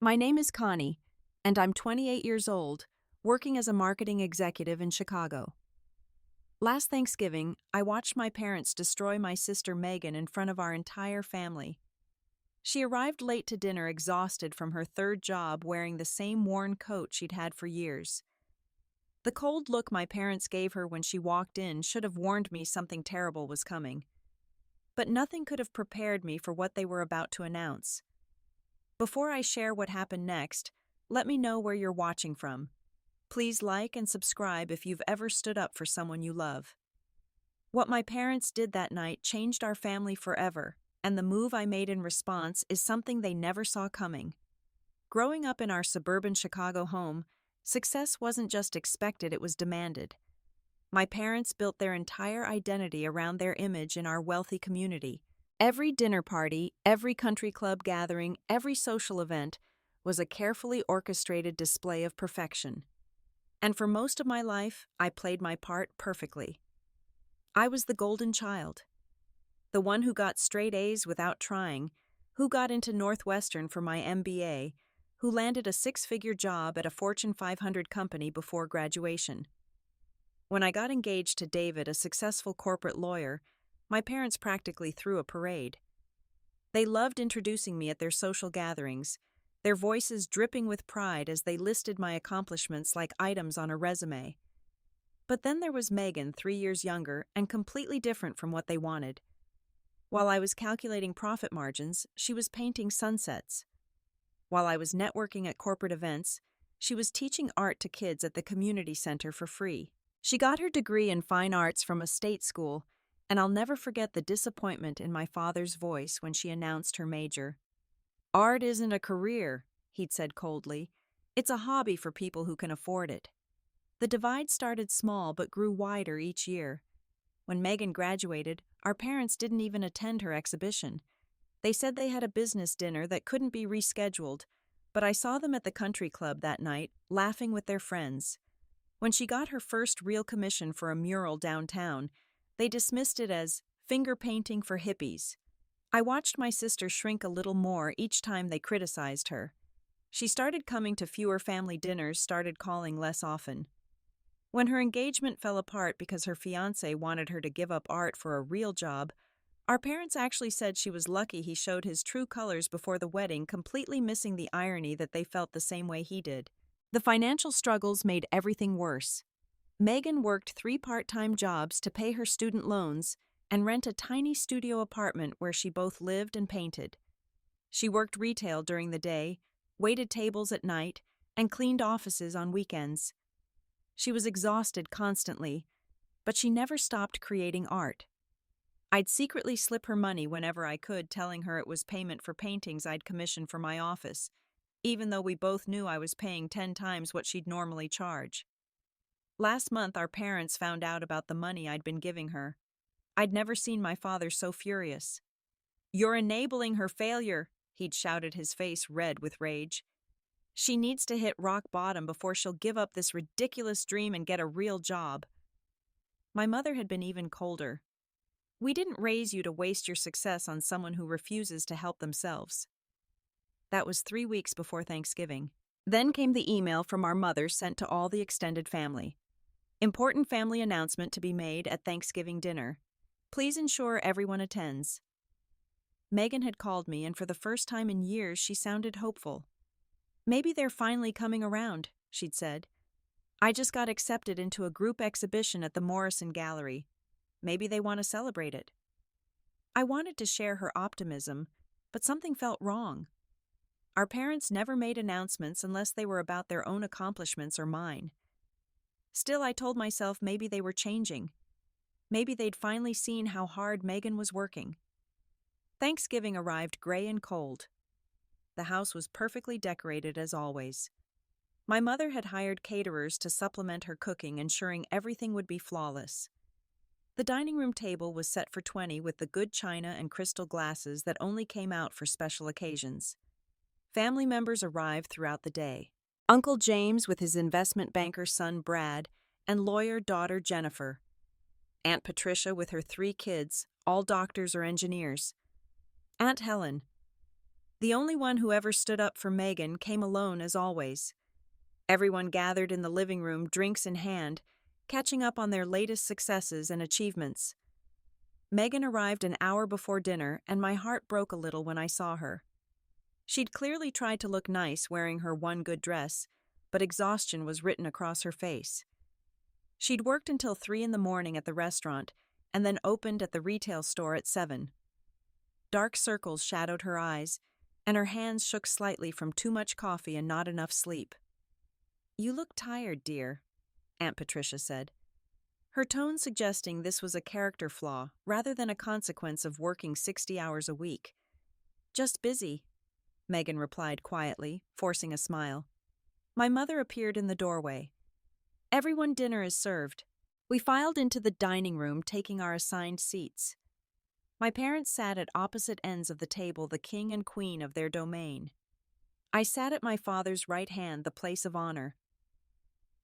My name is Connie, and I'm 28 years old, working as a marketing executive in Chicago. Last Thanksgiving, I watched my parents destroy my sister Megan in front of our entire family. She arrived late to dinner exhausted from her third job wearing the same worn coat she'd had for years. The cold look my parents gave her when she walked in should have warned me something terrible was coming. But nothing could have prepared me for what they were about to announce. Before I share what happened next, let me know where you're watching from. Please like and subscribe if you've ever stood up for someone you love. What my parents did that night changed our family forever, and the move I made in response is something they never saw coming. Growing up in our suburban Chicago home, success wasn't just expected, it was demanded. My parents built their entire identity around their image in our wealthy community. Every dinner party, every country club gathering, every social event was a carefully orchestrated display of perfection. And for most of my life, I played my part perfectly. I was the golden child, the one who got straight A's without trying, who got into Northwestern for my MBA, who landed a six-figure job at a Fortune 500 company before graduation. When I got engaged to David, a successful corporate lawyer, my parents practically threw a parade. They loved introducing me at their social gatherings, their voices dripping with pride as they listed my accomplishments like items on a resume. But then there was Megan, 3 years younger and completely different from what they wanted. While I was calculating profit margins, she was painting sunsets. While I was networking at corporate events, she was teaching art to kids at the community center for free. She got her degree in fine arts from a state school, and I'll never forget the disappointment in my father's voice when she announced her major. "Art isn't a career," he'd said coldly. "It's a hobby for people who can afford it." The divide started small but grew wider each year. When Megan graduated, our parents didn't even attend her exhibition. They said they had a business dinner that couldn't be rescheduled, but I saw them at the country club that night, laughing with their friends. When she got her first real commission for a mural downtown, they dismissed it as finger painting for hippies. I watched my sister shrink a little more each time they criticized her. She started coming to fewer family dinners, started calling less often. When her engagement fell apart because her fiancé wanted her to give up art for a real job, our parents actually said she was lucky he showed his true colors before the wedding, completely missing the irony that they felt the same way he did. The financial struggles made everything worse. Megan worked 3 part-time jobs to pay her student loans and rent a tiny studio apartment where she both lived and painted. She worked retail during the day, waited tables at night, and cleaned offices on weekends. She was exhausted constantly, but she never stopped creating art. I'd secretly slip her money whenever I could, telling her it was payment for paintings I'd commissioned for my office, even though we both knew I was paying 10 times what she'd normally charge. Last month, our parents found out about the money I'd been giving her. I'd never seen my father so furious. "You're enabling her failure," he'd shouted, his face red with rage. "She needs to hit rock bottom before she'll give up this ridiculous dream and get a real job." My mother had been even colder. "We didn't raise you to waste your success on someone who refuses to help themselves." That was 3 weeks before Thanksgiving. Then came the email from our mother sent to all the extended family. "Important family announcement to be made at Thanksgiving dinner. Please ensure everyone attends." Megan had called me, and for the first time in years, she sounded hopeful. "Maybe they're finally coming around," she'd said. "I just got accepted into a group exhibition at the Morrison Gallery. Maybe they want to celebrate it." I wanted to share her optimism, but something felt wrong. Our parents never made announcements unless they were about their own accomplishments or mine. Still, I told myself maybe they were changing. Maybe they'd finally seen how hard Megan was working. Thanksgiving arrived gray and cold. The house was perfectly decorated as always. My mother had hired caterers to supplement her cooking, ensuring everything would be flawless. The dining room table was set for 20 with the good china and crystal glasses that only came out for special occasions. Family members arrived throughout the day. Uncle James with his investment banker son Brad and lawyer daughter Jennifer. Aunt Patricia with her 3 kids, all doctors or engineers. Aunt Helen. The only one who ever stood up for Megan came alone as always. Everyone gathered in the living room, drinks in hand, catching up on their latest successes and achievements. Megan arrived an hour before dinner, and my heart broke a little when I saw her. She'd clearly tried to look nice wearing her one good dress, but exhaustion was written across her face. She'd worked until 3 in the morning at the restaurant and then opened at the retail store at 7. Dark circles shadowed her eyes, and her hands shook slightly from too much coffee and not enough sleep. "You look tired, dear," Aunt Patricia said, her tone suggesting this was a character flaw rather than a consequence of working 60 hours a week. "Just busy," Megan replied quietly, forcing a smile. My mother appeared in the doorway. "Everyone, dinner is served." We filed into the dining room, taking our assigned seats. My parents sat at opposite ends of the table, the king and queen of their domain. I sat at my father's right hand, the place of honor.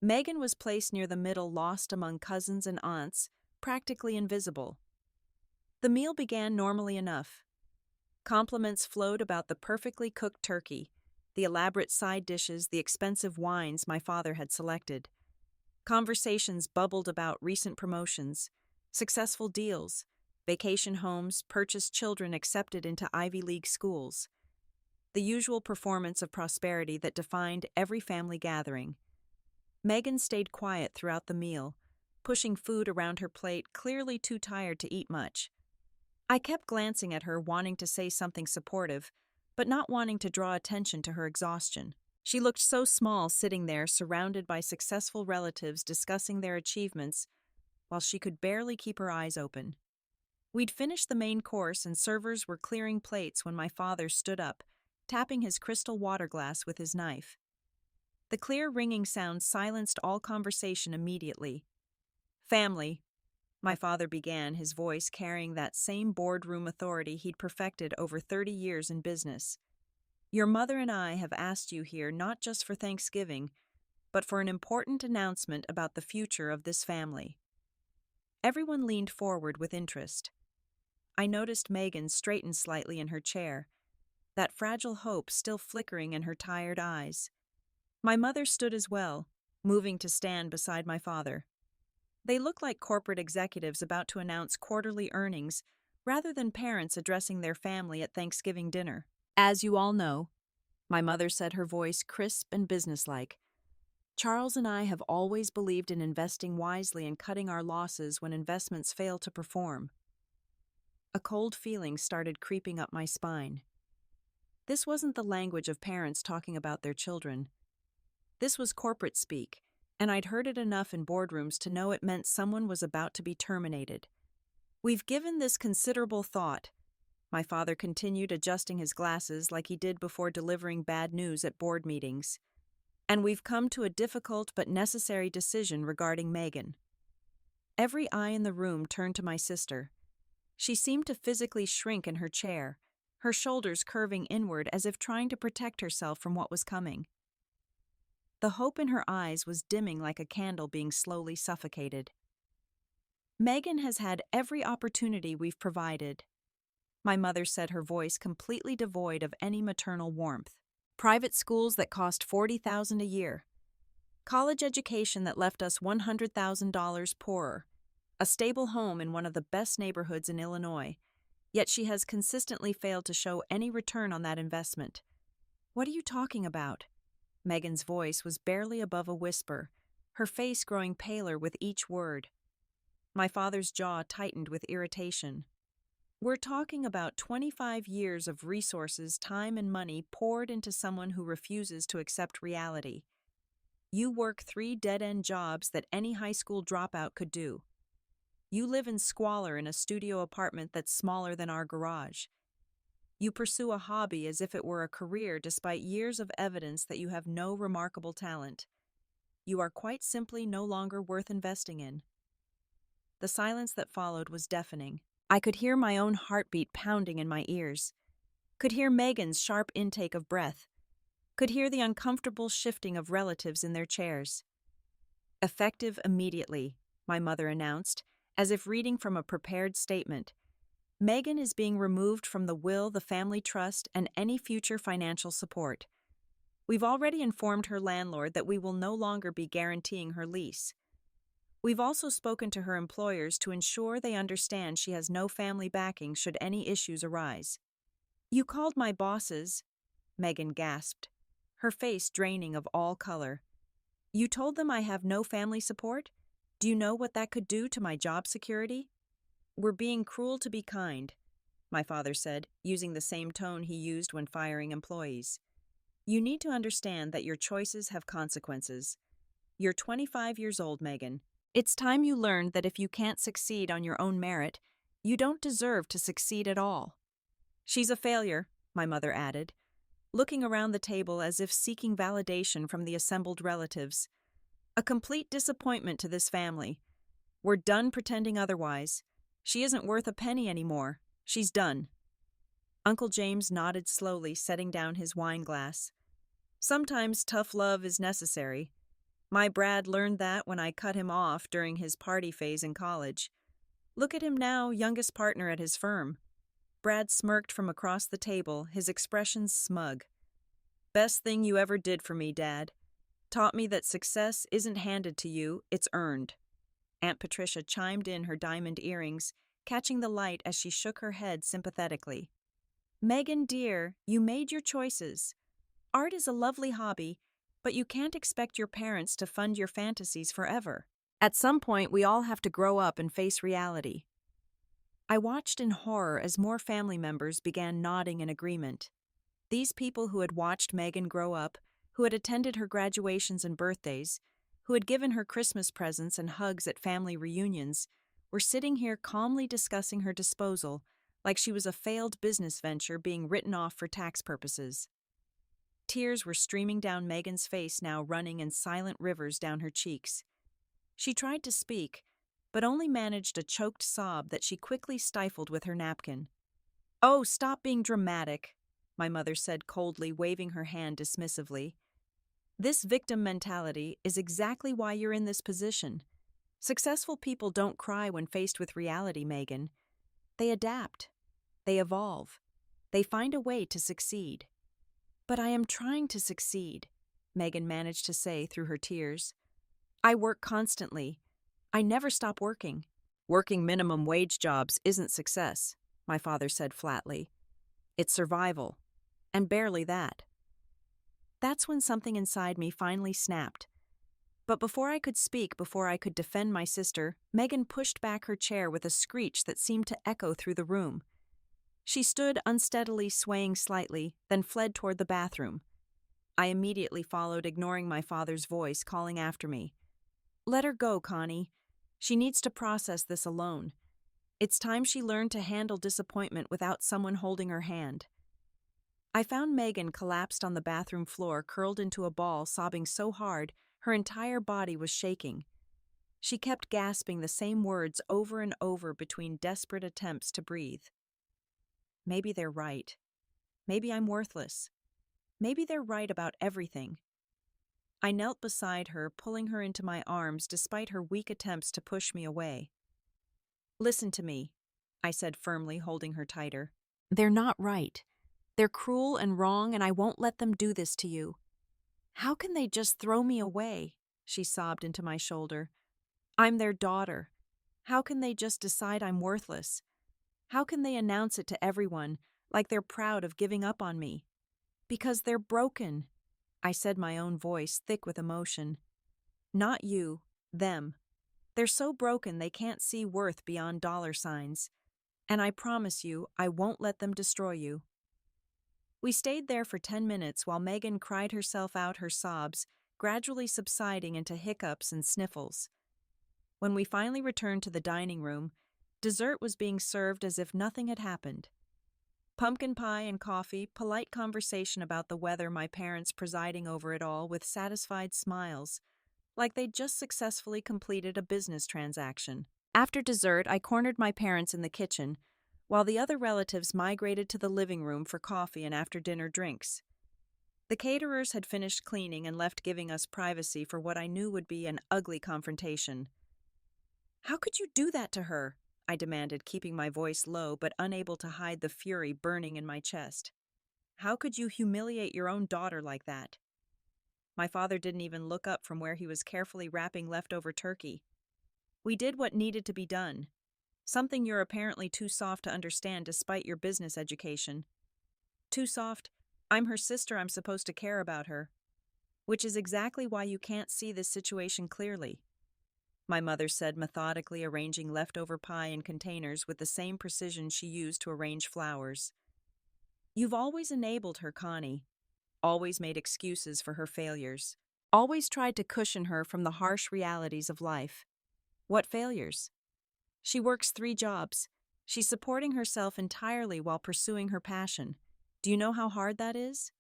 Megan was placed near the middle, lost among cousins and aunts, practically invisible. The meal began normally enough. Compliments flowed about the perfectly cooked turkey, the elaborate side dishes, the expensive wines my father had selected. Conversations bubbled about recent promotions, successful deals, vacation homes, purchased children accepted into Ivy League schools. The usual performance of prosperity that defined every family gathering. Megan stayed quiet throughout the meal, pushing food around her plate, clearly too tired to eat much. I kept glancing at her, wanting to say something supportive, but not wanting to draw attention to her exhaustion. She looked so small sitting there, surrounded by successful relatives discussing their achievements, while she could barely keep her eyes open. We'd finished the main course and servers were clearing plates when my father stood up, tapping his crystal water glass with his knife. The clear ringing sound silenced all conversation immediately. "Family," my father began, his voice carrying that same boardroom authority he'd perfected over 30 years in business. "Your mother and I have asked you here not just for Thanksgiving, but for an important announcement about the future of this family." Everyone leaned forward with interest. I noticed Megan straighten slightly in her chair, that fragile hope still flickering in her tired eyes. My mother stood as well, moving to stand beside my father. They looked like corporate executives about to announce quarterly earnings, rather than parents addressing their family at Thanksgiving dinner. "As you all know," my mother said, her voice crisp and businesslike, "Charles and I have always believed in investing wisely and cutting our losses when investments fail to perform." A cold feeling started creeping up my spine. This wasn't the language of parents talking about their children. This was corporate speak, and I'd heard it enough in boardrooms to know it meant someone was about to be terminated. "We've given this considerable thought," my father continued, adjusting his glasses like he did before delivering bad news at board meetings. "And we've come to a difficult but necessary decision regarding Megan." Every eye in the room turned to my sister. She seemed to physically shrink in her chair, her shoulders curving inward as if trying to protect herself from what was coming. The hope in her eyes was dimming like a candle being slowly suffocated. "Megan has had every opportunity we've provided," my mother said, her voice completely devoid of any maternal warmth. "Private schools that cost $40,000 a year. College education that left us $100,000 poorer. A stable home in one of the best neighborhoods in Illinois. Yet she has consistently failed to show any return on that investment." "What are you talking about?" Megan's voice was barely above a whisper, her face growing paler with each word. My father's jaw tightened with irritation. "We're talking about 25 years of resources, time, and money poured into someone who refuses to accept reality. You work 3 dead-end jobs that any high school dropout could do. You live in squalor in a studio apartment that's smaller than our garage. You pursue a hobby as if it were a career despite years of evidence that you have no remarkable talent. You are quite simply no longer worth investing in." The silence that followed was deafening. I could hear my own heartbeat pounding in my ears. Could hear Megan's sharp intake of breath. Could hear the uncomfortable shifting of relatives in their chairs. "Effective immediately," my mother announced, as if reading from a prepared statement. Megan is being removed from the will, the family trust, and any future financial support. We've already informed her landlord that we will no longer be guaranteeing her lease. We've also spoken to her employers to ensure they understand she has no family backing should any issues arise. You called my bosses, Megan gasped, her face draining of all color. You told them I have no family support? Do you know what that could do to my job security? We're being cruel to be kind, my father said, using the same tone he used when firing employees. You need to understand that your choices have consequences. You're 25 years old, Megan. It's time you learned that if you can't succeed on your own merit, you don't deserve to succeed at all. She's a failure, my mother added, looking around the table as if seeking validation from the assembled relatives. A complete disappointment to this family. We're done pretending otherwise. She isn't worth a penny anymore. She's done. Uncle James nodded slowly, setting down his wine glass. Sometimes tough love is necessary. My Brad learned that when I cut him off during his party phase in college. Look at him now, youngest partner at his firm. Brad smirked from across the table, his expression smug. Best thing you ever did for me, Dad. Taught me that success isn't handed to you, it's earned. Aunt Patricia chimed in her diamond earrings, catching the light as she shook her head sympathetically. Megan, dear, you made your choices. Art is a lovely hobby, but you can't expect your parents to fund your fantasies forever. At some point, we all have to grow up and face reality. I watched in horror as more family members began nodding in agreement. These people who had watched Megan grow up, who had attended her graduations and birthdays, who had given her Christmas presents and hugs at family reunions, were sitting here calmly discussing her disposal like she was a failed business venture being written off for tax purposes. Tears were streaming down Megan's face, now running in silent rivers down her cheeks. She tried to speak, but only managed a choked sob that she quickly stifled with her napkin. Oh, stop being dramatic, my mother said coldly, waving her hand dismissively. This victim mentality is exactly why you're in this position. Successful people don't cry when faced with reality, Megan. They adapt. They evolve. They find a way to succeed. But I am trying to succeed, Megan managed to say through her tears. I work constantly. I never stop working. Working minimum wage jobs isn't success, my father said flatly. It's survival. And barely that. That's when something inside me finally snapped. But before I could speak, before I could defend my sister, Megan pushed back her chair with a screech that seemed to echo through the room. She stood unsteadily, swaying slightly, then fled toward the bathroom. I immediately followed, ignoring my father's voice calling after me. Let her go, Connie. She needs to process this alone. It's time she learned to handle disappointment without someone holding her hand. I found Megan collapsed on the bathroom floor, curled into a ball, sobbing so hard her entire body was shaking. She kept gasping the same words over and over between desperate attempts to breathe. Maybe they're right. Maybe I'm worthless. Maybe they're right about everything. I knelt beside her, pulling her into my arms despite her weak attempts to push me away. Listen to me, I said firmly, holding her tighter. They're not right. They're cruel and wrong, and I won't let them do this to you. How can they just throw me away? She sobbed into my shoulder. I'm their daughter. How can they just decide I'm worthless? How can they announce it to everyone, like they're proud of giving up on me? Because they're broken, I said, my own voice thick with emotion. Not you, them. They're so broken they can't see worth beyond dollar signs. And I promise you, I won't let them destroy you. We stayed there for 10 minutes while Megan cried herself out, her sobs gradually subsiding into hiccups and sniffles. When we finally returned to the dining room, dessert was being served as if nothing had happened. Pumpkin pie and coffee, polite conversation about the weather, my parents presiding over it all with satisfied smiles, like they'd just successfully completed a business transaction. After dessert, I cornered my parents in the kitchen, while the other relatives migrated to the living room for coffee and after-dinner drinks. The caterers had finished cleaning and left, giving us privacy for what I knew would be an ugly confrontation. How could you do that to her? I demanded, keeping my voice low but unable to hide the fury burning in my chest. How could you humiliate your own daughter like that? My father didn't even look up from where he was carefully wrapping leftover turkey. We did what needed to be done. Something you're apparently too soft to understand despite your business education. Too soft? I'm her sister, I'm supposed to care about her. Which is exactly why you can't see this situation clearly. My mother said, methodically arranging leftover pie in containers with the same precision she used to arrange flowers. You've always enabled her, Connie. Always made excuses for her failures. Always tried to cushion her from the harsh realities of life. What failures? She works 3 jobs. She's supporting herself entirely while pursuing her passion. Do you know how hard that is?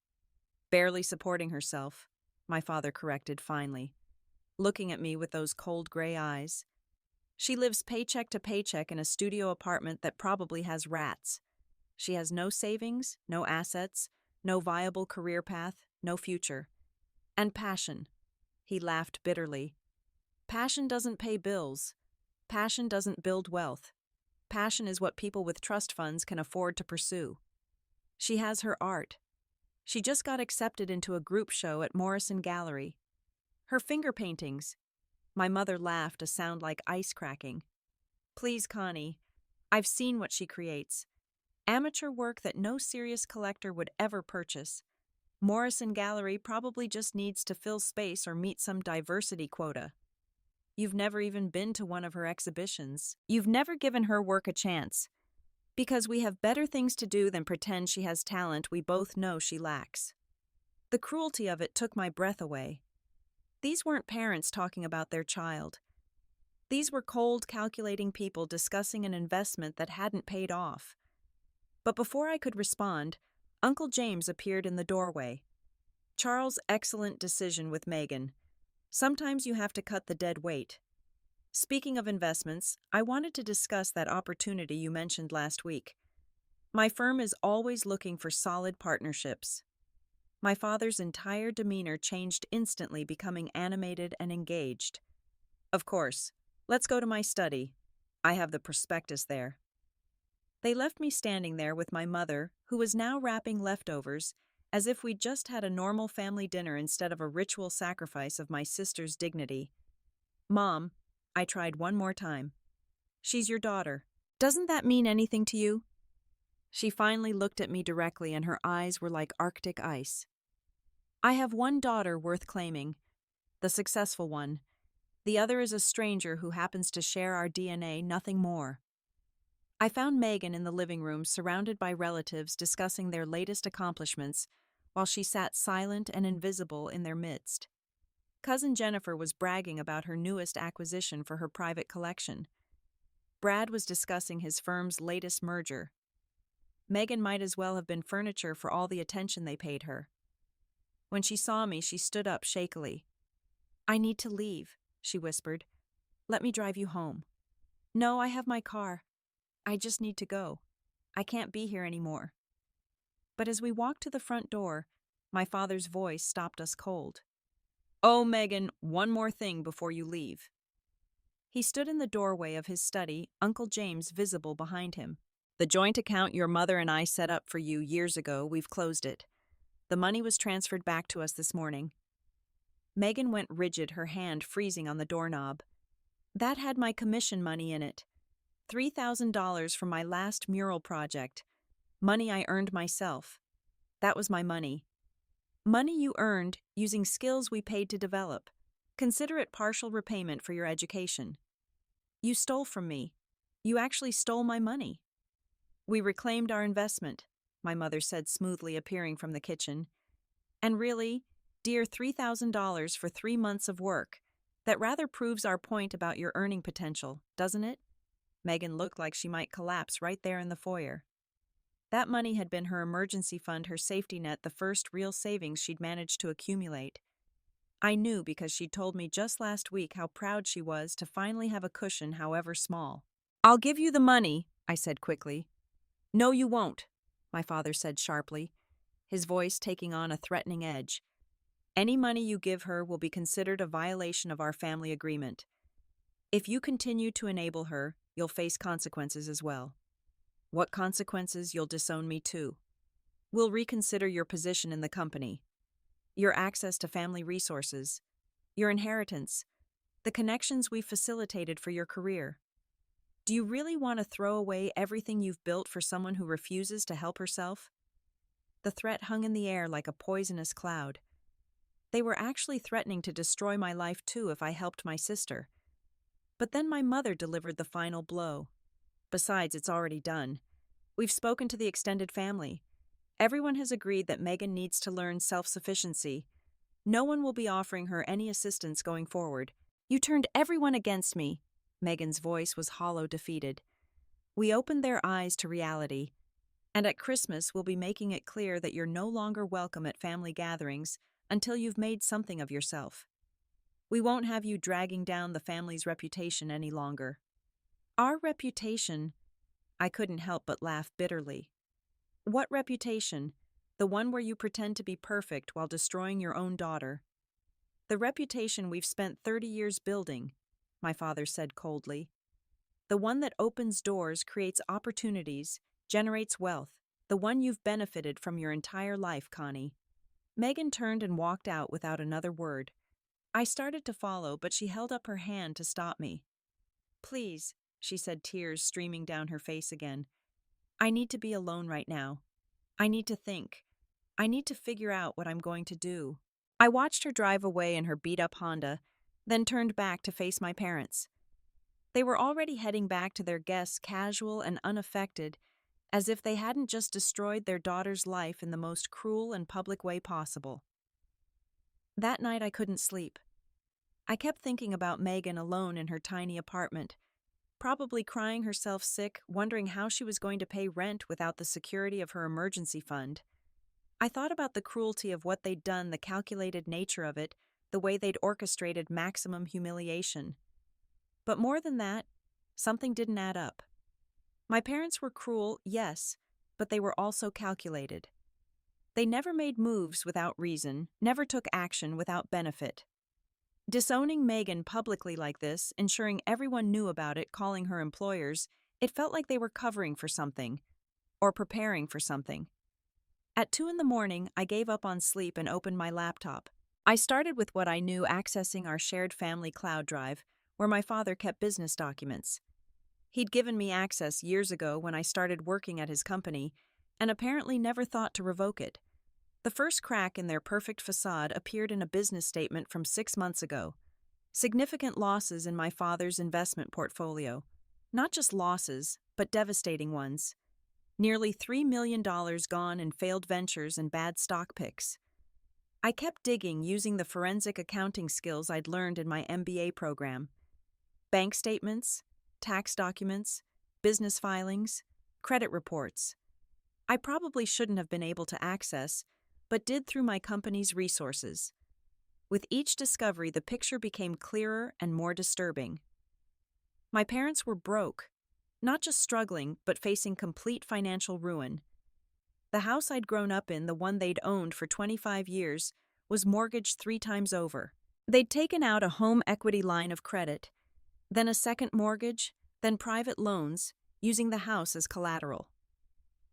Barely supporting herself, my father corrected finally, looking at me with those cold gray eyes. She lives paycheck to paycheck in a studio apartment that probably has rats. She has no savings, no assets, no viable career path, no future. And passion. He laughed bitterly. Passion doesn't pay bills. Passion doesn't build wealth. Passion is what people with trust funds can afford to pursue. She has her art. She just got accepted into a group show at Morrison Gallery. Her finger paintings. My mother laughed, a sound like ice cracking. Please, Connie. I've seen what she creates. Amateur work that no serious collector would ever purchase. Morrison Gallery probably just needs to fill space or meet some diversity quota. You've never even been to one of her exhibitions. You've never given her work a chance. Because we have better things to do than pretend she has talent we both know she lacks. The cruelty of it took my breath away. These weren't parents talking about their child. These were cold, calculating people discussing an investment that hadn't paid off. But before I could respond, Uncle James appeared in the doorway. Charles' excellent decision with Megan. Sometimes you have to cut the dead weight. Speaking of investments, I wanted to discuss that opportunity you mentioned last week. My firm is always looking for solid partnerships. My father's entire demeanor changed instantly, becoming animated and engaged. Of course. Let's go to my study. I have the prospectus there. They left me standing there with my mother, who was now wrapping leftovers, as if we'd just had a normal family dinner instead of a ritual sacrifice of my sister's dignity. Mom, I tried one more time. She's your daughter. Doesn't that mean anything to you? She finally looked at me directly, and her eyes were like Arctic ice. I have one daughter worth claiming, the successful one. The other is a stranger who happens to share our DNA, nothing more. I found Megan in the living room, surrounded by relatives discussing their latest accomplishments, while she sat silent and invisible in their midst. Cousin Jennifer was bragging about her newest acquisition for her private collection. Brad was discussing his firm's latest merger. Megan might as well have been furniture for all the attention they paid her. When she saw me, she stood up shakily. I need to leave, she whispered. Let me drive you home. No, I have my car. I just need to go. I can't be here anymore. But as we walked to the front door, my father's voice stopped us cold. Oh, Megan, one more thing before you leave. He stood in the doorway of his study, Uncle James visible behind him. The joint account your mother and I set up for you years ago, we've closed it. The money was transferred back to us this morning. Megan went rigid, her hand freezing on the doorknob. That had my commission money in it. $3,000 from my last mural project. Money I earned myself. That was my money. Money you earned using skills we paid to develop. Consider it partial repayment for your education. You stole from me. You actually stole my money. We reclaimed our investment, my mother said smoothly, appearing from the kitchen. And really, dear, $3,000 for 3 months of work. That rather proves our point about your earning potential, doesn't it? Megan looked like she might collapse right there in the foyer. That money had been her emergency fund, her safety net, the first real savings she'd managed to accumulate. I knew because she'd told me just last week how proud she was to finally have a cushion, however small. I'll give you the money, I said quickly. No, you won't, my father said sharply, his voice taking on a threatening edge. Any money you give her will be considered a violation of our family agreement. If you continue to enable her, you'll face consequences as well. What consequences? You'll disown me too. We'll reconsider your position in the company, your access to family resources, your inheritance, the connections we've facilitated for your career. Do you really want to throw away everything you've built for someone who refuses to help herself? The threat hung in the air like a poisonous cloud. They were actually threatening to destroy my life too if I helped my sister. But then my mother delivered the final blow. Besides, it's already done. We've spoken to the extended family. Everyone has agreed that Megan needs to learn self-sufficiency. No one will be offering her any assistance going forward. You turned everyone against me. Megan's voice was hollow, defeated. We opened their eyes to reality. And at Christmas, we'll be making it clear that you're no longer welcome at family gatherings until you've made something of yourself. We won't have you dragging down the family's reputation any longer. Our reputation? I couldn't help but laugh bitterly. What reputation? The one where you pretend to be perfect while destroying your own daughter. The reputation we've spent 30 years building, my father said coldly. The one that opens doors, creates opportunities, generates wealth. The one you've benefited from your entire life, Connie. Megan turned and walked out without another word. I started to follow, but she held up her hand to stop me. Please, she said, tears streaming down her face again. I need to be alone right now. I need to think. I need to figure out what I'm going to do. I watched her drive away in her beat-up Honda, then turned back to face my parents. They were already heading back to their guests, casual and unaffected, as if they hadn't just destroyed their daughter's life in the most cruel and public way possible. That night I couldn't sleep. I kept thinking about Megan alone in her tiny apartment, probably crying herself sick, wondering how she was going to pay rent without the security of her emergency fund. I thought about the cruelty of what they'd done, the calculated nature of it, the way they'd orchestrated maximum humiliation. But more than that, something didn't add up. My parents were cruel, yes, but they were also calculated. They never made moves without reason, never took action without benefit. Disowning Megan publicly like this, ensuring everyone knew about it, calling her employers, it felt like they were covering for something, or preparing for something. At 2 a.m, I gave up on sleep and opened my laptop. I started with what I knew, accessing our shared family cloud drive, where my father kept business documents. He'd given me access years ago when I started working at his company, and apparently never thought to revoke it. The first crack in their perfect facade appeared in a business statement from 6 months ago. Significant losses in my father's investment portfolio. Not just losses, but devastating ones. Nearly $3 million gone in failed ventures and bad stock picks. I kept digging using the forensic accounting skills I'd learned in my MBA program. Bank statements, tax documents, business filings, credit reports. I probably shouldn't have been able to access, but did through my company's resources. With each discovery, the picture became clearer and more disturbing. My parents were broke, not just struggling, but facing complete financial ruin. The house I'd grown up in, the one they'd owned for 25 years, was mortgaged 3 times over. They'd taken out a home equity line of credit, then a second mortgage, then private loans, using the house as collateral.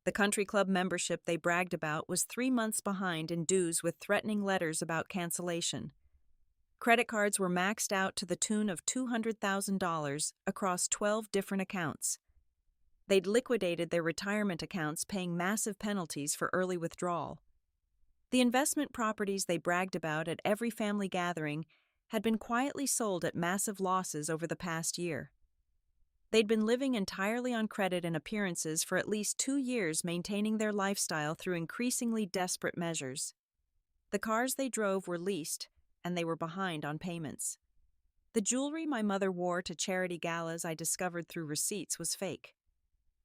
The country club membership they bragged about was 3 months behind in dues with threatening letters about cancellation. Credit cards were maxed out to the tune of $200,000 across 12 different accounts. They'd liquidated their retirement accounts, paying massive penalties for early withdrawal. The investment properties they bragged about at every family gathering had been quietly sold at massive losses over the past year. They'd been living entirely on credit and appearances for at least 2 years, maintaining their lifestyle through increasingly desperate measures. The cars they drove were leased, and they were behind on payments. The jewelry my mother wore to charity galas I discovered through receipts was fake.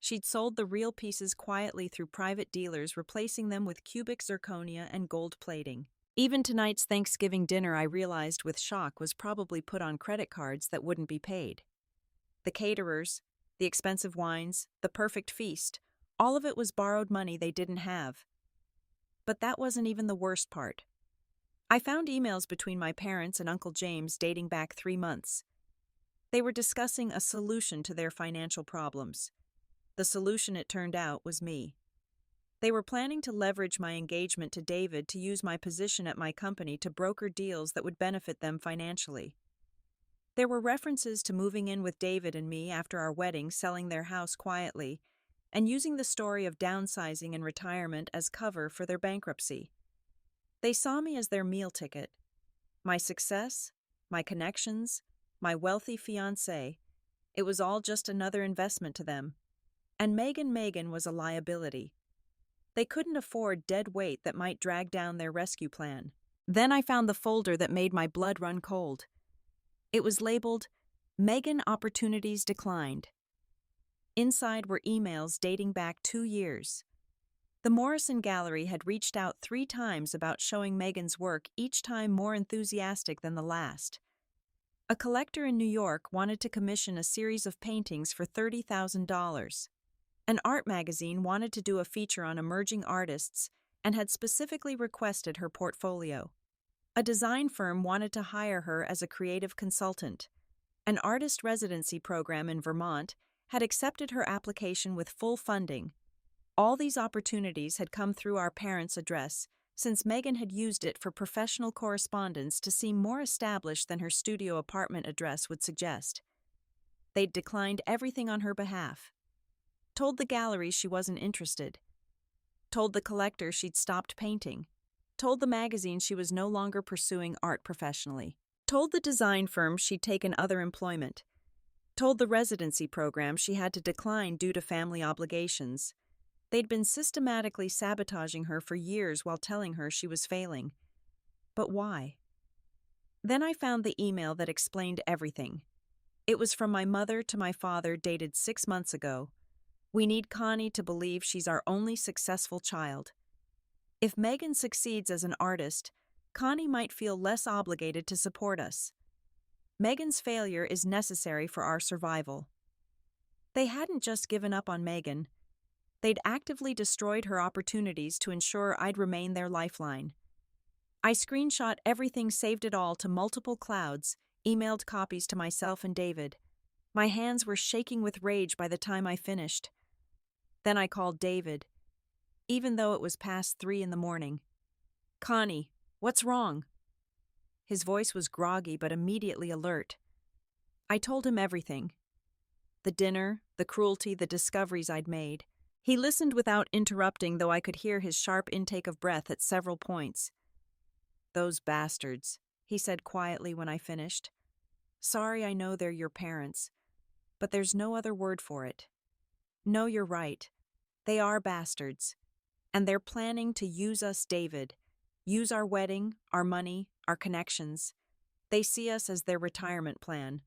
She'd sold the real pieces quietly through private dealers, replacing them with cubic zirconia and gold plating. Even tonight's Thanksgiving dinner, I realized with shock, was probably put on credit cards that wouldn't be paid. The caterers, the expensive wines, the perfect feast, all of it was borrowed money they didn't have. But that wasn't even the worst part. I found emails between my parents and Uncle James dating back 3 months. They were discussing a solution to their financial problems. The solution, it turned out, was me. They were planning to leverage my engagement to David to use my position at my company to broker deals that would benefit them financially. There were references to moving in with David and me after our wedding, selling their house quietly, and using the story of downsizing and retirement as cover for their bankruptcy. They saw me as their meal ticket. My success, my connections, my wealthy fiancé, it was all just another investment to them. And Megan was a liability. They couldn't afford dead weight that might drag down their rescue plan. Then I found the folder that made my blood run cold. It was labeled, Megan Opportunities Declined. Inside were emails dating back 2 years. The Morrison Gallery had reached out 3 times about showing Megan's work, each time more enthusiastic than the last. A collector in New York wanted to commission a series of paintings for $30,000. An art magazine wanted to do a feature on emerging artists and had specifically requested her portfolio. A design firm wanted to hire her as a creative consultant. An artist residency program in Vermont had accepted her application with full funding. All these opportunities had come through our parents' address, since Megan had used it for professional correspondence to seem more established than her studio apartment address would suggest. They'd declined everything on her behalf. Told the gallery she wasn't interested. Told the collector she'd stopped painting. Told the magazine she was no longer pursuing art professionally. Told the design firm she'd taken other employment. Told the residency program she had to decline due to family obligations. They'd been systematically sabotaging her for years while telling her she was failing. But why? Then I found the email that explained everything. It was from my mother to my father, dated 6 months ago. We need Connie to believe she's our only successful child. If Megan succeeds as an artist, Connie might feel less obligated to support us. Megan's failure is necessary for our survival. They hadn't just given up on Megan. They'd actively destroyed her opportunities to ensure I'd remain their lifeline. I screenshot everything, saved it all to multiple clouds, emailed copies to myself and David. My hands were shaking with rage by the time I finished. Then I called David, even though it was past 3 a.m. Connie, what's wrong? His voice was groggy but immediately alert. I told him everything. The dinner, the cruelty, the discoveries I'd made. He listened without interrupting, though I could hear his sharp intake of breath at several points. Those bastards, he said quietly when I finished. Sorry, I know they're your parents, but there's no other word for it. No, you're right. They are bastards. And they're planning to use us, David. Use our wedding, our money, our connections. They see us as their retirement plan.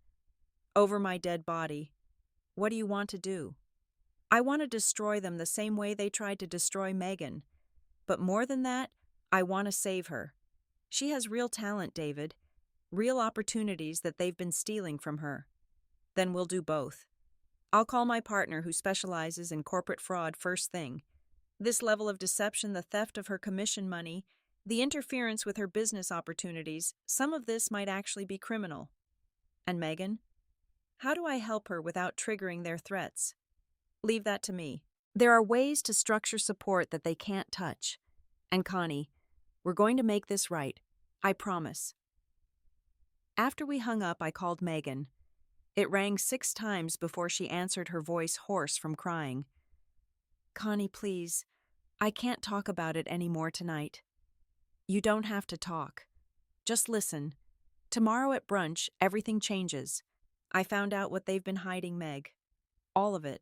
Over my dead body. What do you want to do? I want to destroy them the same way they tried to destroy Megan. But more than that, I want to save her. She has real talent, David. Real opportunities that they've been stealing from her. Then we'll do both. I'll call my partner who specializes in corporate fraud first thing. This level of deception, the theft of her commission money, the interference with her business opportunities, some of this might actually be criminal. And Megan? How do I help her without triggering their threats? Leave that to me. There are ways to structure support that they can't touch. And Connie, we're going to make this right. I promise. After we hung up, I called Megan. It rang 6 times before she answered, her voice hoarse from crying. Connie, please. I can't talk about it anymore tonight. You don't have to talk. Just listen. Tomorrow at brunch, everything changes. I found out what they've been hiding, Meg. All of it.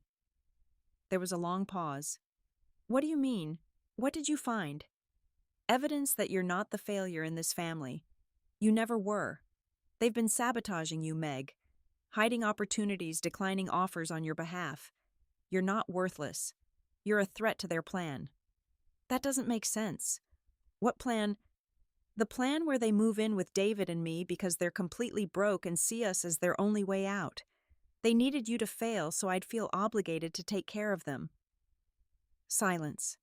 There was a long pause. What do you mean? What did you find? Evidence that you're not the failure in this family. You never were. They've been sabotaging you, Meg. Hiding opportunities, declining offers on your behalf. You're not worthless. You're a threat to their plan. That doesn't make sense. What plan? The plan where they move in with David and me because they're completely broke and see us as their only way out. They needed you to fail so I'd feel obligated to take care of them. Silence.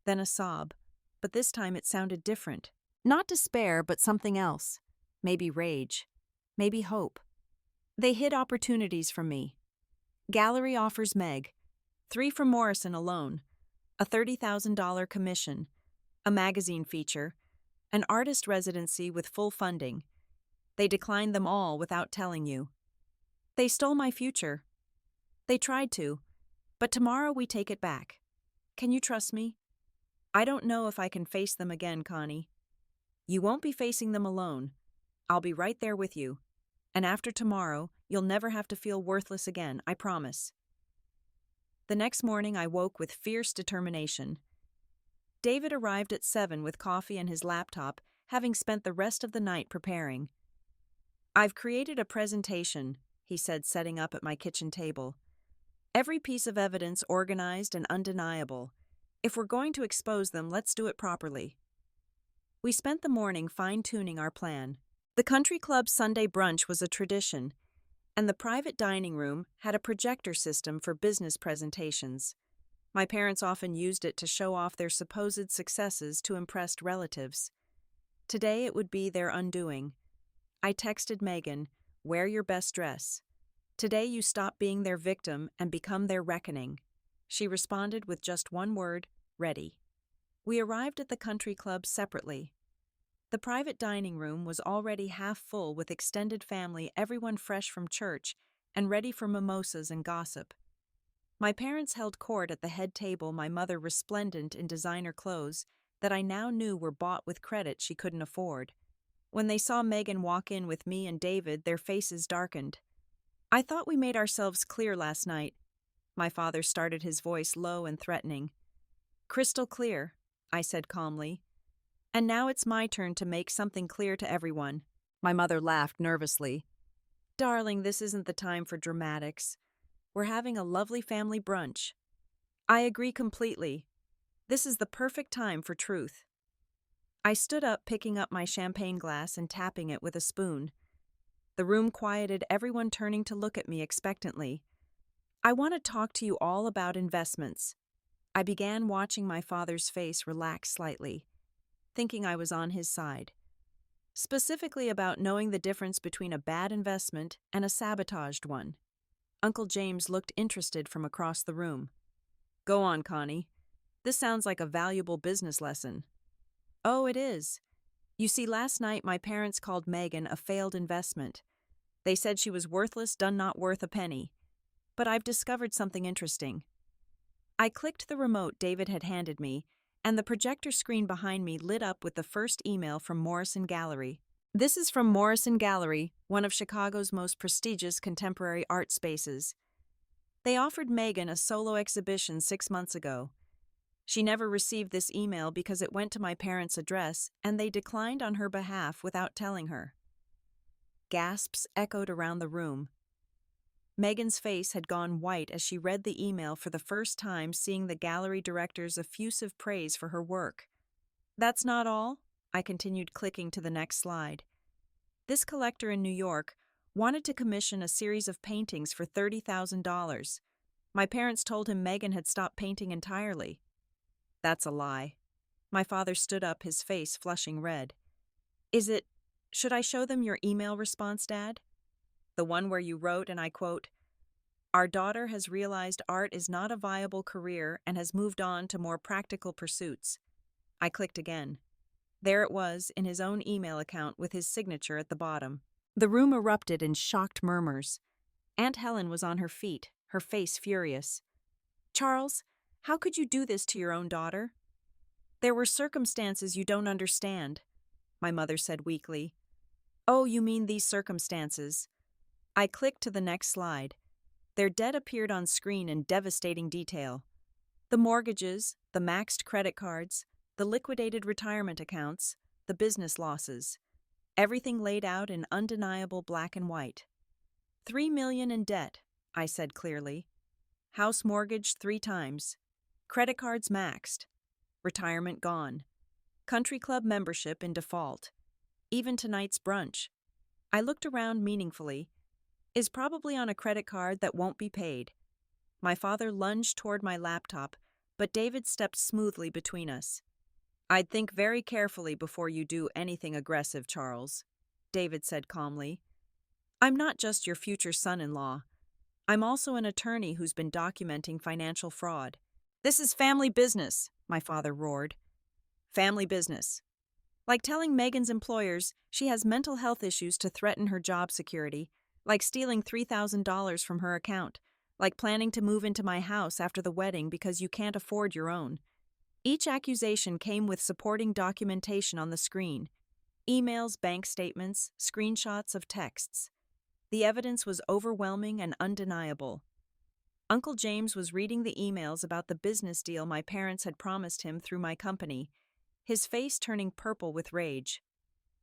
Then a sob, but this time it sounded different. Not despair, but something else. Maybe rage. Maybe hope. They hid opportunities from me. Gallery offers Meg, 3 from Morrison alone, a $30,000 commission, a magazine feature, an artist residency with full funding. They declined them all without telling you. They stole my future. They tried to, but tomorrow we take it back. Can you trust me? I don't know if I can face them again, Connie. You won't be facing them alone. I'll be right there with you. And after tomorrow, you'll never have to feel worthless again, I promise. The next morning I woke with fierce determination. David arrived at 7 with coffee and his laptop, having spent the rest of the night preparing. I've created a presentation, he said, setting up at my kitchen table. Every piece of evidence organized and undeniable. If we're going to expose them, let's do it properly. We spent the morning fine-tuning our plan. The country club's Sunday brunch was a tradition, and the private dining room had a projector system for business presentations. My parents often used it to show off their supposed successes to impressed relatives. Today it would be their undoing. I texted Megan, "Wear your best dress. Today you stop being their victim and become their reckoning." She responded with just one word, "Ready." We arrived at the country club separately. The private dining room was already half full with extended family, everyone fresh from church and ready for mimosas and gossip. My parents held court at the head table, my mother resplendent in designer clothes that I now knew were bought with credit she couldn't afford. When they saw Megan walk in with me and David, their faces darkened. "I thought we made ourselves clear last night." My father started, his voice low and threatening. "Crystal clear," I said calmly. "And now it's my turn to make something clear to everyone." My mother laughed nervously. "Darling, this isn't the time for dramatics. We're having a lovely family brunch." "I agree completely. This is the perfect time for truth." I stood up, picking up my champagne glass and tapping it with a spoon. The room quieted, everyone turning to look at me expectantly. "I want to talk to you all about investments." I began, watching my father's face relax slightly, thinking I was on his side. Specifically about knowing the difference between a bad investment and a sabotaged one. Uncle James looked interested from across the room. "Go on, Connie. This sounds like a valuable business lesson." "Oh, it is. You see, last night my parents called Megan a failed investment. They said she was worthless, done not worth a penny. But I've discovered something interesting." I clicked the remote David had handed me, and the projector screen behind me lit up with the first email from Morrison Gallery. "This is from Morrison Gallery, one of Chicago's most prestigious contemporary art spaces. They offered Megan a solo exhibition 6 months ago. She never received this email because it went to my parents' address, and they declined on her behalf without telling her." Gasps echoed around the room. Megan's face had gone white as she read the email for the first time, seeing the gallery director's effusive praise for her work. "That's not all," I continued, clicking to the next slide. "This collector in New York wanted to commission a series of paintings for $30,000. My parents told him Megan had stopped painting entirely." "That's a lie." My father stood up, his face flushing red. Should I show them your email response, Dad? The one where you wrote, and I quote, "Our daughter has realized art is not a viable career and has moved on to more practical pursuits." I clicked again. There it was, in his own email account with his signature at the bottom. The room erupted in shocked murmurs. Aunt Helen was on her feet, her face furious. "Charles, how could you do this to your own daughter?" "There were circumstances you don't understand," my mother said weakly. "Oh, you mean these circumstances." I clicked to the next slide. Their debt appeared on screen in devastating detail. The mortgages, the maxed credit cards, the liquidated retirement accounts, the business losses. Everything laid out in undeniable black and white. $3 million in debt," I said clearly. "House mortgaged 3 times. Credit cards maxed. Retirement gone. Country club membership in default. Even tonight's brunch." I looked around meaningfully. "Is probably on a credit card that won't be paid." My father lunged toward my laptop, but David stepped smoothly between us. "I'd think very carefully before you do anything aggressive, Charles," David said calmly. I'm not just your future son-in-law. I'm also an attorney who's been documenting financial fraud. This is family business, my father roared. Family business. Like telling Megan's employers she has mental health issues to threaten her job security, like stealing $3,000 from her account, like planning to move into my house after the wedding because you can't afford your own. Each accusation came with supporting documentation on the screen: emails, bank statements, screenshots of texts. The evidence was overwhelming and undeniable. Uncle James was reading the emails about the business deal my parents had promised him through my company, his face turning purple with rage.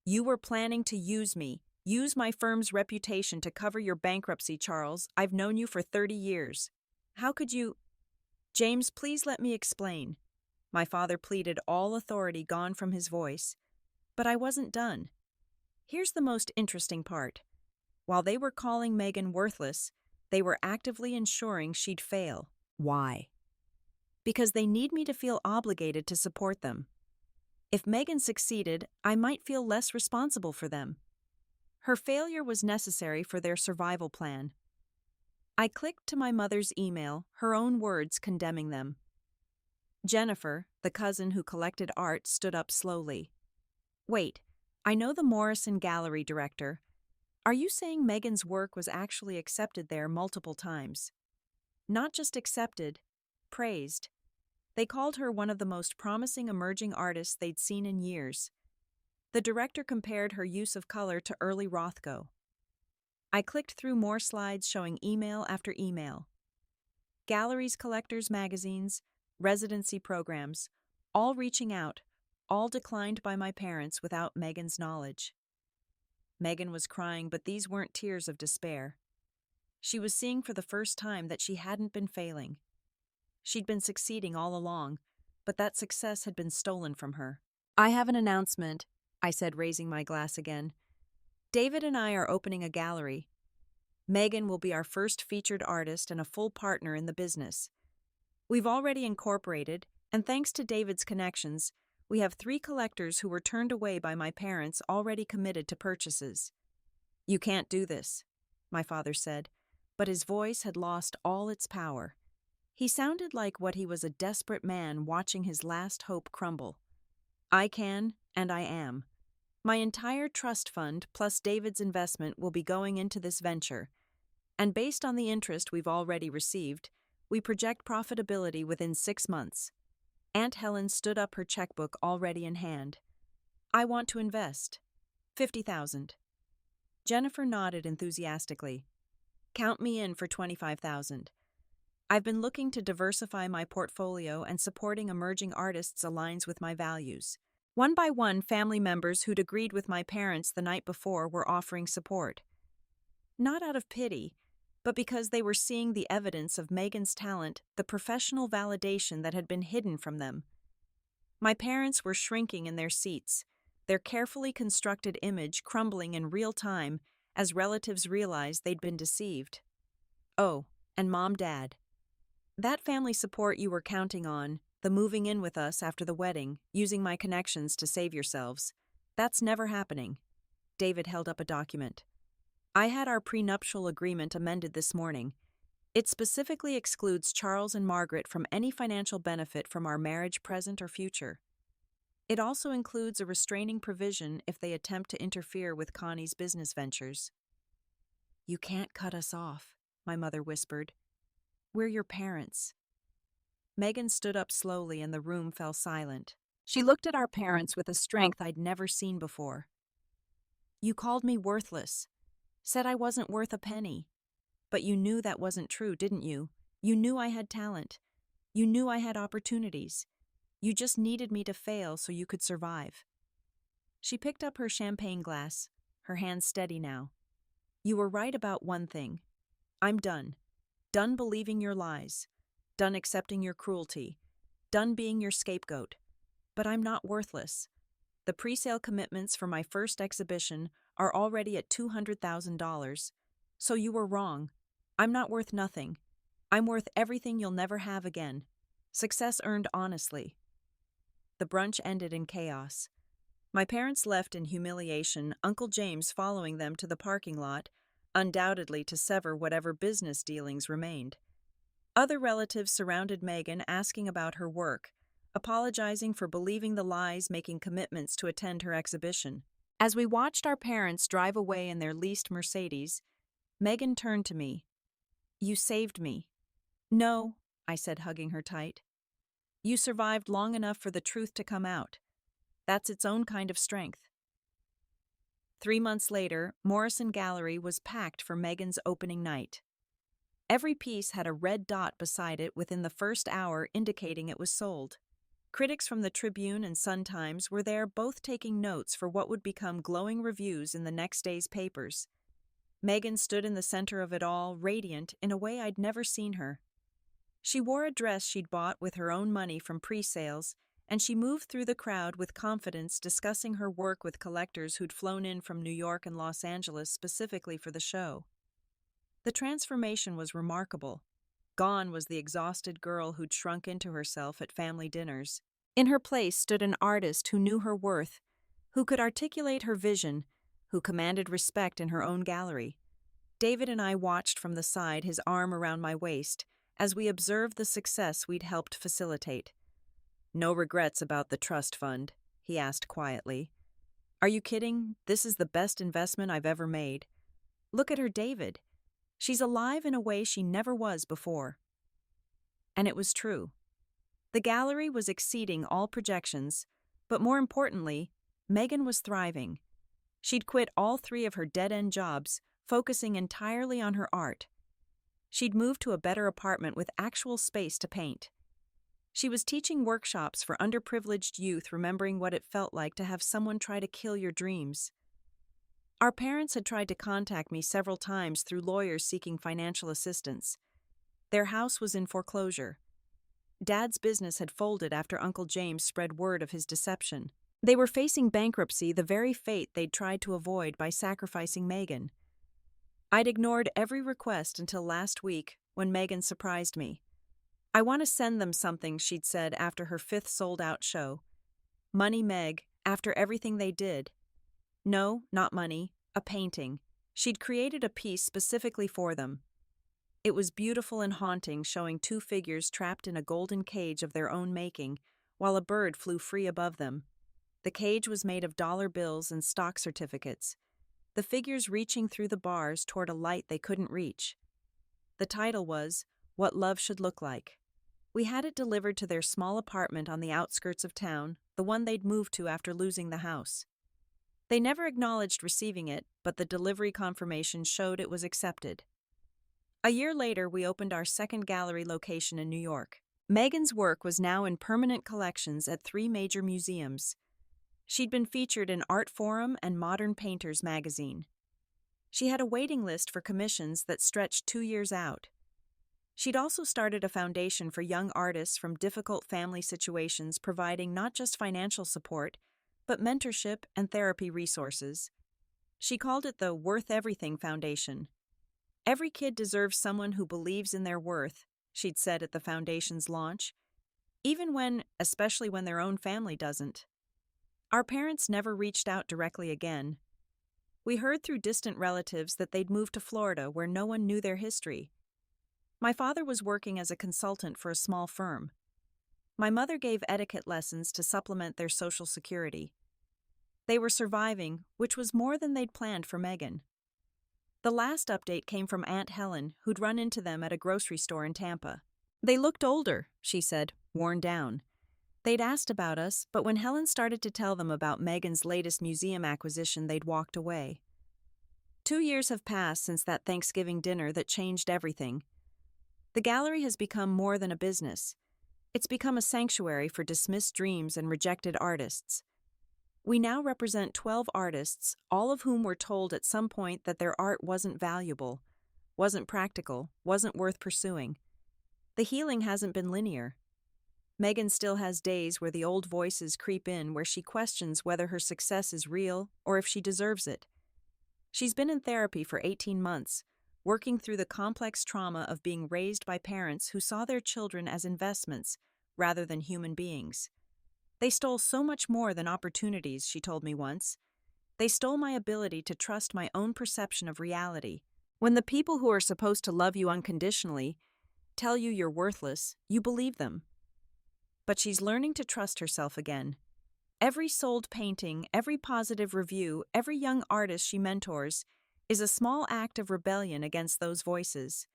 You were planning to use me. Use my firm's reputation to cover your bankruptcy, Charles. I've known you for 30 years. How could you— James, please let me explain. My father pleaded, all authority gone from his voice. But I wasn't done. Here's the most interesting part. While they were calling Megan worthless, they were actively ensuring she'd fail. Why? Because they need me to feel obligated to support them. If Megan succeeded, I might feel less responsible for them. Her failure was necessary for their survival plan. I clicked to my mother's email, her own words condemning them. Jennifer, the cousin who collected art, stood up slowly. Wait, I know the Morrison Gallery director. Are you saying Megan's work was actually accepted there multiple times? Not just accepted, praised. They called her one of the most promising emerging artists they'd seen in years. The director compared her use of color to early Rothko. I clicked through more slides showing email after email. Galleries, collectors, magazines, residency programs, all reaching out, all declined by my parents without Megan's knowledge. Megan was crying, but these weren't tears of despair. She was seeing for the first time that she hadn't been failing. She'd been succeeding all along, but that success had been stolen from her. I have an announcement, I said, raising my glass again. David and I are opening a gallery. Megan will be our first featured artist and a full partner in the business. We've already incorporated, and thanks to David's connections, we have 3 collectors who were turned away by my parents already committed to purchases. You can't do this, my father said, but his voice had lost all its power. He sounded like what he was, a desperate man watching his last hope crumble. I can, and I am. My entire trust fund plus David's investment will be going into this venture, and based on the interest we've already received, we project profitability within 6 months. Aunt Helen stood up, her checkbook already in hand. I want to invest. $50,000. Jennifer nodded enthusiastically. Count me in for $25,000. I've been looking to diversify my portfolio, and supporting emerging artists aligns with my values. One by one, family members who'd agreed with my parents the night before were offering support. Not out of pity, but because they were seeing the evidence of Megan's talent, the professional validation that had been hidden from them. My parents were shrinking in their seats, their carefully constructed image crumbling in real time as relatives realized they'd been deceived. Oh, and Mom, Dad. That family support you were counting on, the moving in with us after the wedding, using my connections to save yourselves, that's never happening. David held up a document. I had our prenuptial agreement amended this morning. It specifically excludes Charles and Margaret from any financial benefit from our marriage, present or future. It also includes a restraining provision if they attempt to interfere with Connie's business ventures. You can't cut us off, my mother whispered. We're your parents. Megan stood up slowly and the room fell silent. She looked at our parents with a strength I'd never seen before. You called me worthless. Said I wasn't worth a penny. But you knew that wasn't true, didn't you? You knew I had talent. You knew I had opportunities. You just needed me to fail so you could survive. She picked up her champagne glass, her hand steady now. You were right about one thing. I'm done. Done believing your lies. Done accepting your cruelty. Done being your scapegoat. But I'm not worthless. The pre-sale commitments for my first exhibition are already at $200,000. So you were wrong. I'm not worth nothing. I'm worth everything you'll never have again. Success earned honestly. The brunch ended in chaos. My parents left in humiliation, Uncle James following them to the parking lot, undoubtedly to sever whatever business dealings remained. Other relatives surrounded Megan asking about her work, apologizing for believing the lies, making commitments to attend her exhibition. As we watched our parents drive away in their leased Mercedes, Megan turned to me. "You saved me." "No," I said, hugging her tight. "You survived long enough for the truth to come out. That's its own kind of strength." 3 months later, Morrison Gallery was packed for Megan's opening night. Every piece had a red dot beside it within the first hour indicating it was sold. Critics from the Tribune and Sun-Times were there, both taking notes for what would become glowing reviews in the next day's papers. Megan stood in the center of it all, radiant in a way I'd never seen her. She wore a dress she'd bought with her own money from pre-sales, and she moved through the crowd with confidence, discussing her work with collectors who'd flown in from New York and Los Angeles specifically for the show. The transformation was remarkable. Gone was the exhausted girl who'd shrunk into herself at family dinners. In her place stood an artist who knew her worth, who could articulate her vision, who commanded respect in her own gallery. David and I watched from the side, his arm around my waist, as we observed the success we'd helped facilitate. "No regrets about the trust fund?" he asked quietly. "Are you kidding? This is the best investment I've ever made. Look at her, David. She's alive in a way she never was before." And it was true. The gallery was exceeding all projections, but more importantly, Megan was thriving. She'd quit all 3 of her dead-end jobs, focusing entirely on her art. She'd moved to a better apartment with actual space to paint. She was teaching workshops for underprivileged youth, remembering what it felt like to have someone try to kill your dreams. Our parents had tried to contact me several times through lawyers seeking financial assistance. Their house was in foreclosure. Dad's business had folded after Uncle James spread word of his deception. They were facing bankruptcy, the very fate they'd tried to avoid by sacrificing Megan. I'd ignored every request until last week, when Megan surprised me. "I want to send them something," she'd said after her 5th sold-out show. "Money, Meg, after everything they did." No, not money, a painting. She'd created a piece specifically for them. It was beautiful and haunting, showing 2 figures trapped in a golden cage of their own making, while a bird flew free above them. The cage was made of dollar bills and stock certificates, the figures reaching through the bars toward a light they couldn't reach. The title was "What Love Should Look Like." We had it delivered to their small apartment on the outskirts of town, the one they'd moved to after losing the house. They never acknowledged receiving it, but the delivery confirmation showed it was accepted. A year later, we opened our second gallery location in New York. Megan's work was now in permanent collections at 3 major museums. She'd been featured in Art Forum and Modern Painters magazine. She had a waiting list for commissions that stretched 2 years out. She'd also started a foundation for young artists from difficult family situations, providing not just financial support, but mentorship and therapy resources. She called it the Worth Everything Foundation. "Every kid deserves someone who believes in their worth," she'd said at the foundation's launch, especially when their own family doesn't. Our parents never reached out directly again. We heard through distant relatives that they'd moved to Florida, where no one knew their history. My father was working as a consultant for a small firm. My mother gave etiquette lessons to supplement their Social Security. They were surviving, which was more than they'd planned for Megan. The last update came from Aunt Helen, who'd run into them at a grocery store in Tampa. "They looked older," she said, worn down. They'd asked about us, but when Helen started to tell them about Megan's latest museum acquisition, they'd walked away. 2 years have passed since that Thanksgiving dinner that changed everything. The gallery has become more than a business. It's become a sanctuary for dismissed dreams and rejected artists. We now represent 12 artists, all of whom were told at some point that their art wasn't valuable, wasn't practical, wasn't worth pursuing. The healing hasn't been linear. Megan still has days where the old voices creep in, where she questions whether her success is real or if she deserves it. She's been in therapy for 18 months, working through the complex trauma of being raised by parents who saw their children as investments rather than human beings. "They stole so much more than opportunities," she told me once. "They stole my ability to trust my own perception of reality. When the people who are supposed to love you unconditionally tell you you're worthless, you believe them. But she's learning to trust herself again. Every sold painting, every positive review, every young artist she mentors is a small act of rebellion against those voices.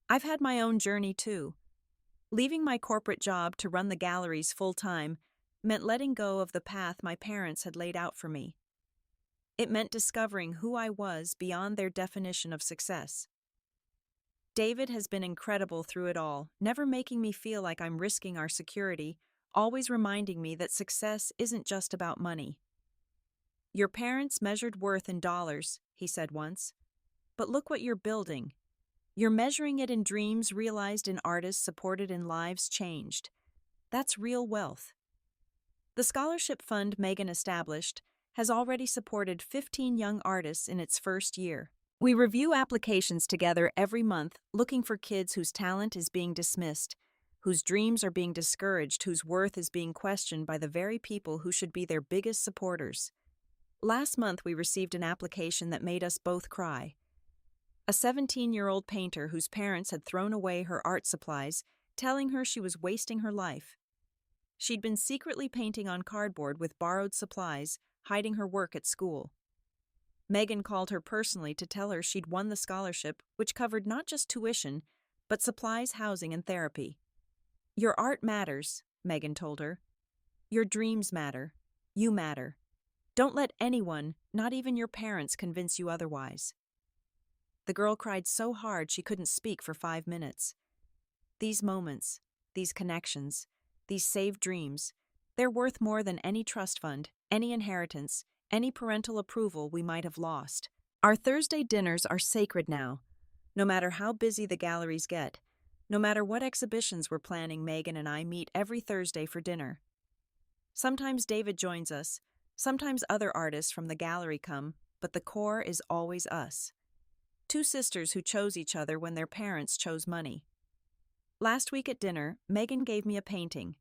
I've had my own journey too. Leaving my corporate job to run the galleries full-time meant letting go of the path my parents had laid out for me. It meant discovering who I was beyond their definition of success. David has been incredible through it all, never making me feel like I'm risking our security, always reminding me that success isn't just about money. Your parents measured worth in dollars, he said once. But look what you're building. You're measuring it in dreams realized in artists supported in lives changed. That's real wealth. The scholarship fund Megan established has already supported 15 young artists in its first year. We review applications together every month, looking for kids whose talent is being dismissed, whose dreams are being discouraged, whose worth is being questioned by the very people who should be their biggest supporters. Last month, we received an application that made us both cry. A 17-year-old painter whose parents had thrown away her art supplies, telling her she was wasting her life. She'd been secretly painting on cardboard with borrowed supplies, hiding her work at school. Megan called her personally to tell her she'd won the scholarship, which covered not just tuition, but supplies, housing, and therapy. Your art matters, Megan told her. Your dreams matter. You matter. Don't let anyone, not even your parents, convince you otherwise. The girl cried so hard she couldn't speak for 5 minutes. These moments, these connections, these saved dreams, they're worth more than any trust fund, any inheritance, any parental approval we might have lost. Our Thursday dinners are sacred now. No matter how busy the galleries get, no matter what exhibitions we're planning, Megan and I meet every Thursday for dinner. Sometimes David joins us, sometimes other artists from the gallery come, but the core is always us. Two sisters who chose each other when their parents chose money. Last week at dinner, Megan gave me a painting.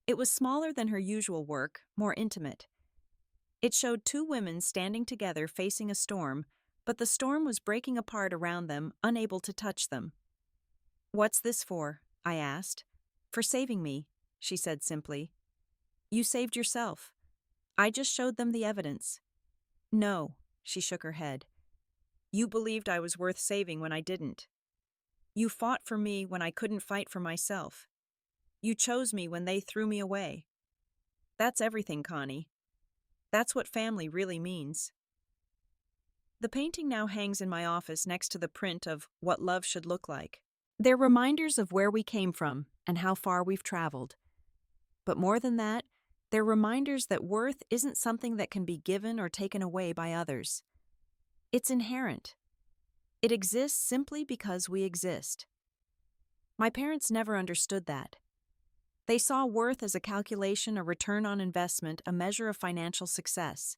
It was smaller than her usual work, more intimate. It showed two women standing together facing a storm, but the storm was breaking apart around them, unable to touch them. "What's this for?" I asked. "For saving me," she said simply. "You saved yourself. I just showed them the evidence." "No," she shook her head. "You believed I was worth saving when I didn't. You fought for me when I couldn't fight for myself. You chose me when they threw me away. That's everything, Connie. That's what family really means." The painting now hangs in my office next to the print of What Love Should Look Like. They're reminders of where we came from and how far we've traveled. But more than that, they're reminders that worth isn't something that can be given or taken away by others. It's inherent. It exists simply because we exist. My parents never understood that. They saw worth as a calculation, a return on investment, a measure of financial success.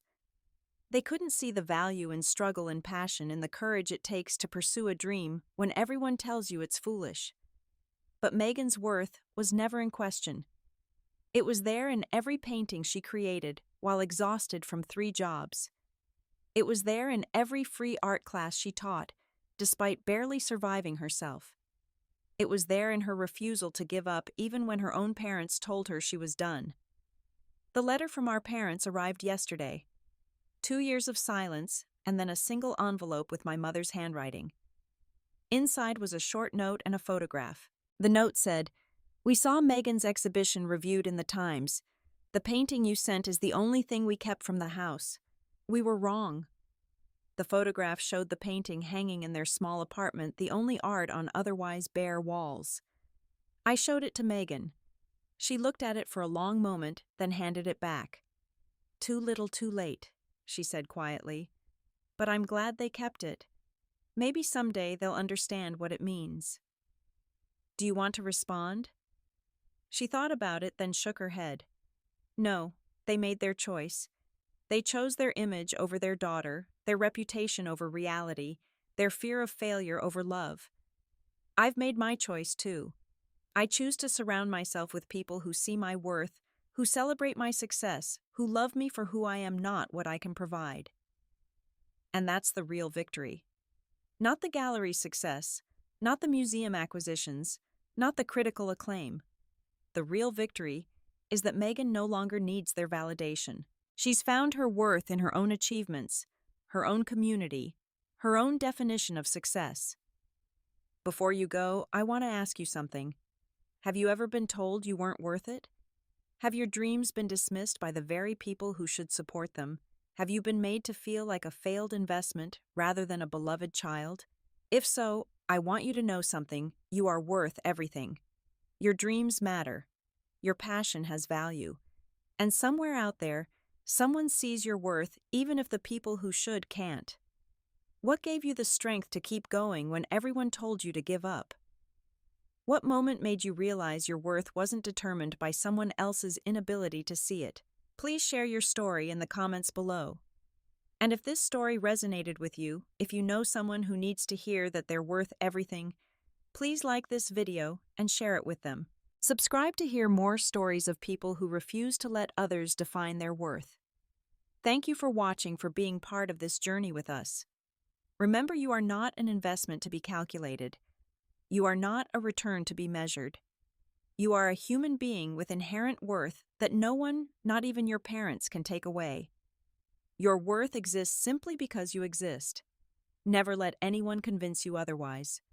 They couldn't see the value in struggle and passion, in the courage it takes to pursue a dream when everyone tells you it's foolish. But Megan's worth was never in question. It was there in every painting she created while exhausted from 3 jobs. It was there in every free art class she taught, despite barely surviving herself. It was there in her refusal to give up even when her own parents told her she was done. The letter from our parents arrived yesterday. 2 years of silence, and then a single envelope with my mother's handwriting. Inside was a short note and a photograph. The note said, "We saw Megan's exhibition reviewed in the Times. The painting you sent is the only thing we kept from the house. We were wrong." The photograph showed the painting hanging in their small apartment, the only art on otherwise bare walls. I showed it to Megan. She looked at it for a long moment, then handed it back. "Too little, too late," she said quietly. "But I'm glad they kept it. Maybe someday they'll understand what it means." "Do you want to respond?" She thought about it, then shook her head. "No, they made their choice. They chose their image over their daughter, their reputation over reality, their fear of failure over love. I've made my choice too. I choose to surround myself with people who see my worth, who celebrate my success, who love me for who I am, not what I can provide." And that's the real victory. Not the gallery's success, not the museum acquisitions, not the critical acclaim. The real victory is that Megan no longer needs their validation. She's found her worth in her own achievements, her own community, her own definition of success. Before you go, I want to ask you something. Have you ever been told you weren't worth it? Have your dreams been dismissed by the very people who should support them? Have you been made to feel like a failed investment rather than a beloved child? If so, I want you to know something. You are worth everything. Your dreams matter. Your passion has value. And somewhere out there, someone sees your worth even if the people who should can't. What gave you the strength to keep going when everyone told you to give up? What moment made you realize your worth wasn't determined by someone else's inability to see it? Please share your story in the comments below. And if this story resonated with you, if you know someone who needs to hear that they're worth everything, please like this video and share it with them. Subscribe to hear more stories of people who refuse to let others define their worth. Thank you for watching, for being part of this journey with us. Remember, you are not an investment to be calculated. You are not a return to be measured. You are a human being with inherent worth that no one, not even your parents, can take away. Your worth exists simply because you exist. Never let anyone convince you otherwise.